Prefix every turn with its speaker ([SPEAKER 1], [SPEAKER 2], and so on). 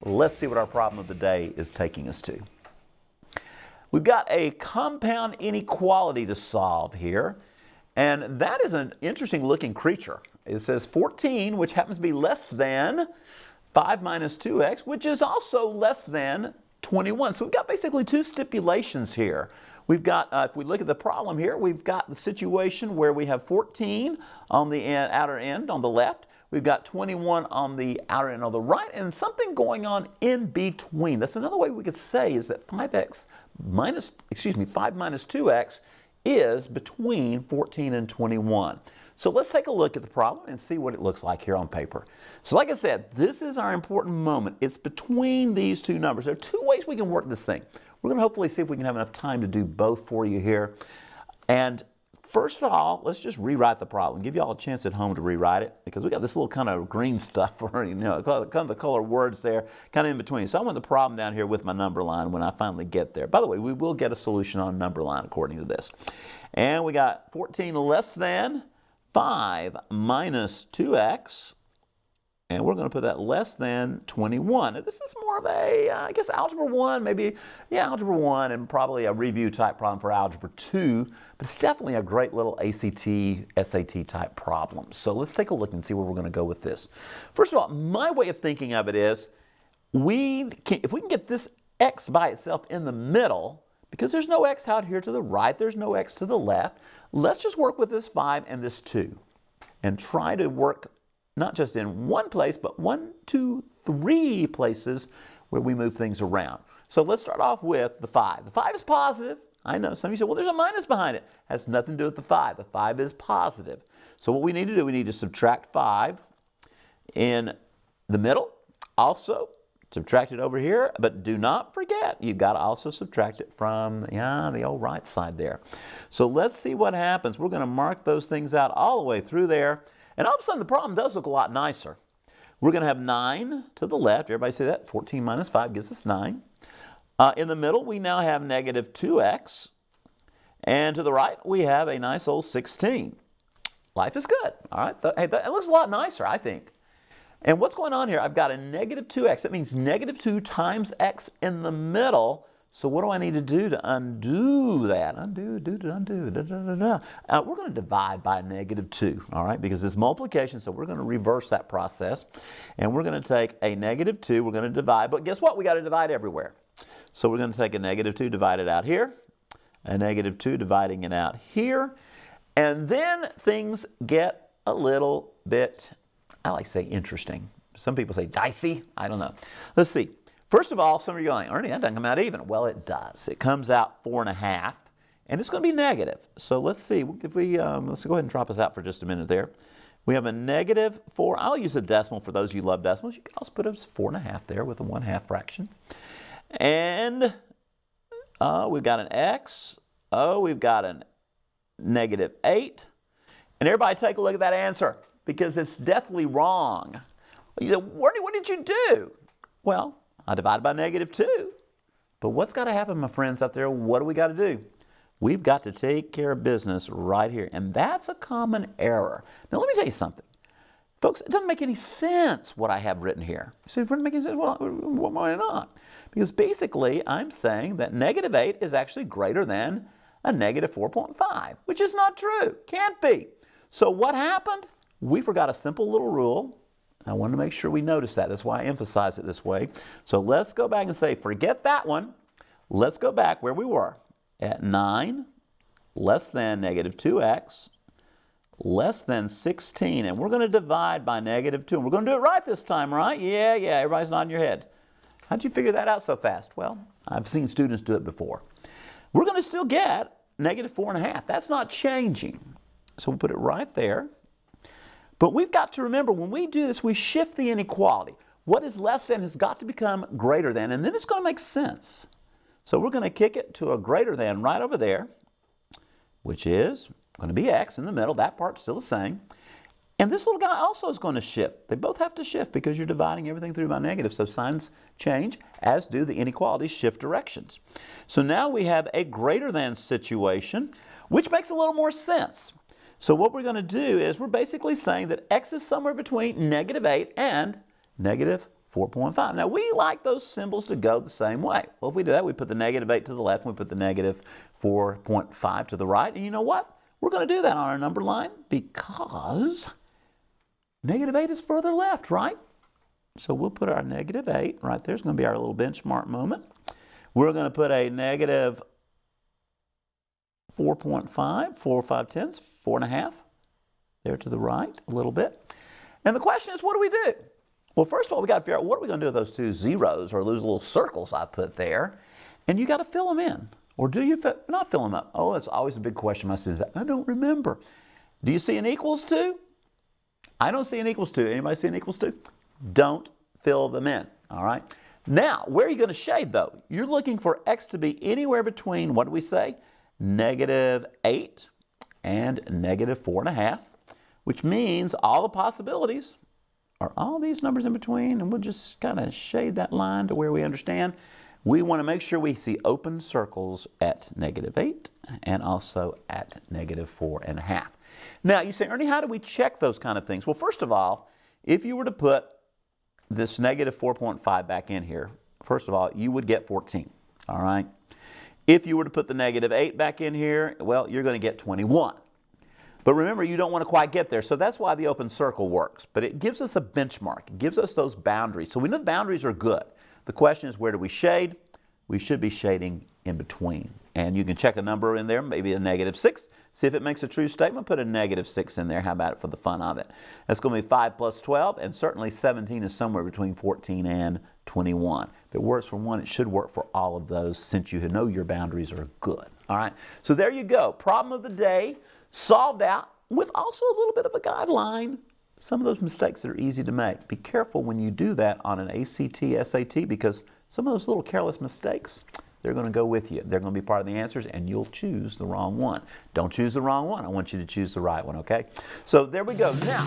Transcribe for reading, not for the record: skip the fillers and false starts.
[SPEAKER 1] let's see what our problem of the day is taking us to. We've got a compound inequality to solve here, and that is an interesting looking creature. It says 14, which happens to be less than 5 minus 2x, which is also less than 21. So we've got basically two stipulations here. We've got, if we look at the problem here, we've got the situation where we have 14 on the outer end on the left. We've got 21 on the outer end on the right, and something going on in between. That's another way we could say is that 5 minus 2x is between 14 and 21. So let's take a look at the problem and see what it looks like here on paper. So like I said, this is our important moment. It's between these two numbers. There are two ways we can work this thing. We're going to hopefully see if we can have enough time to do both for you here. And first of all, let's just rewrite the problem. Give you all a chance at home to rewrite it, because we got this little kind of green stuff, or kind of the color words there, kind of in between. So I want the problem down here with my number line when I finally get there. By the way, we will get a solution on number line according to this. And we got 14 less than 5 minus 2x, and we're going to put that less than 21. Now, this is more of a, I guess, Algebra 1, maybe, yeah, Algebra 1, and probably a review type problem for Algebra 2, but it's definitely a great little ACT, SAT type problem. So let's take a look and see where we're going to go with this. First of all, my way of thinking of it is, if we can get this x by itself in the middle, because there's no x out here to the right, there's no x to the left, let's just work with this 5 and this 2 and try to work not just in one place, but 1, 2, 3 places where we move things around. So let's start off with the 5. The 5 is positive. I know some of you say, well, there's a minus behind it. It has nothing to do with the 5. The 5 is positive. So what we need to do, we need to subtract 5 in the middle. Also, subtract it over here, but do not forget, you've got to also subtract it from the old right side there. So let's see what happens. We're going to mark those things out all the way through there. And all of a sudden, the problem does look a lot nicer. We're going to have 9 to the left. Everybody say that. 14 minus 5 gives us 9. In the middle, we now have negative 2x. And to the right, we have a nice old 16. Life is good. All right. Hey, that looks a lot nicer, I think. And what's going on here? I've got a negative 2x. That means negative 2 times x in the middle. So what do I need to do to undo that? Undo. We're going to divide by negative 2, all right, because it's multiplication, so we're going to reverse that process. And we're going to take a negative 2, we're going to divide, but guess what? We got to divide everywhere. So we're going to take a negative 2, divide it out here, a negative 2, dividing it out here, and then things get a little bit, I like to say interesting. Some people say dicey. I don't know. Let's see. First of all, some of you are going, Ernie, that doesn't come out even. Well, it does. It comes out 4.5, and it's going to be negative. So let's see. If we let's go ahead and drop us out for just a minute there. We have a negative 4. I'll use a decimal for those of you who love decimals. You can also put a 4.5 there with a 1/2 fraction. And we've got an x. We've got a negative 8. And everybody take a look at that answer, because it's definitely wrong. You say, Ernie, what did you do? Well, I divided by negative 2. But what's got to happen, my friends out there? What do we got to do? We've got to take care of business right here. And that's a common error. Now, let me tell you something. Folks, it doesn't make any sense what I have written here. You say, it doesn't make any sense? Well, why not? Because basically, I'm saying that negative 8 is actually greater than a negative 4.5, which is not true. Can't be. So what happened? We forgot a simple little rule. I wanted to make sure we noticed that. That's why I emphasize it this way. So let's go back and say, forget that one. Let's go back where we were at 9 less than negative 2x less than 16. And we're going to divide by negative 2. And we're going to do it right this time, right? Yeah, everybody's nodding your head. How'd you figure that out so fast? Well, I've seen students do it before. We're going to still get negative 4.5. That's not changing. So we'll put it right there. But we've got to remember, when we do this, we shift the inequality. What is less than has got to become greater than, and then it's going to make sense. So we're going to kick it to a greater than right over there, which is going to be x in the middle. That part's still the same. And this little guy also is going to shift. They both have to shift because you're dividing everything through by negative. So signs change, as do the inequalities shift directions. So now we have a greater than situation, which makes a little more sense. So what we're going to do is we're basically saying that x is somewhere between negative 8 and negative 4.5. Now, we like those symbols to go the same way. Well, if we do that, we put the negative 8 to the left, and we put the negative 4.5 to the right. And you know what? We're going to do that on our number line because negative 8 is further left, right? So we'll put our negative 8 right there. It's going to be our little benchmark moment. We're going to put a negative 4.5, 4 5/10, 4.5, there to the right a little bit. And the question is, what do we do? Well, first of all, we got to figure out what are we going to do with those two zeros or those little circles I put there. And you got to fill them in. Or do you not fill them up? Oh, that's always a big question. My students, I don't remember. Do you see an equals to? I don't see an equals to. Anybody see an equals to? Don't fill them in. All right. Now, where are you going to shade though? You're looking for x to be anywhere between, what do we say? Negative 8 and negative 4.5, which means all the possibilities are all these numbers in between, and we'll just kind of shade that line to where we understand. We want to make sure we see open circles at negative 8 and also at negative 4.5. Now, you say, Ernie, how do we check those kind of things? Well, first of all, if you were to put this negative 4.5 back in here, first of all, you would get 14, all right? If you were to put the negative 8 back in here, well, you're going to get 21. But remember, you don't want to quite get there, so that's why the open circle works. But it gives us a benchmark. It gives us those boundaries. So we know the boundaries are good. The question is, where do we shade? We should be shading in between. And you can check a number in there, maybe a negative 6. See if it makes a true statement. Put a negative 6 in there. How about it for the fun of it? That's going to be 5 plus 12, and certainly 17 is somewhere between 14 and 21. If it works for one, it should work for all of those since you know your boundaries are good. All right, so there you go. Problem of the day solved out with also a little bit of a guideline. Some of those mistakes that are easy to make. Be careful when you do that on an ACT, SAT, because some of those little careless mistakes, they're going to go with you. They're going to be part of the answers, and you'll choose the wrong one. Don't choose the wrong one. I want you to choose the right one, okay? So there we go. Now,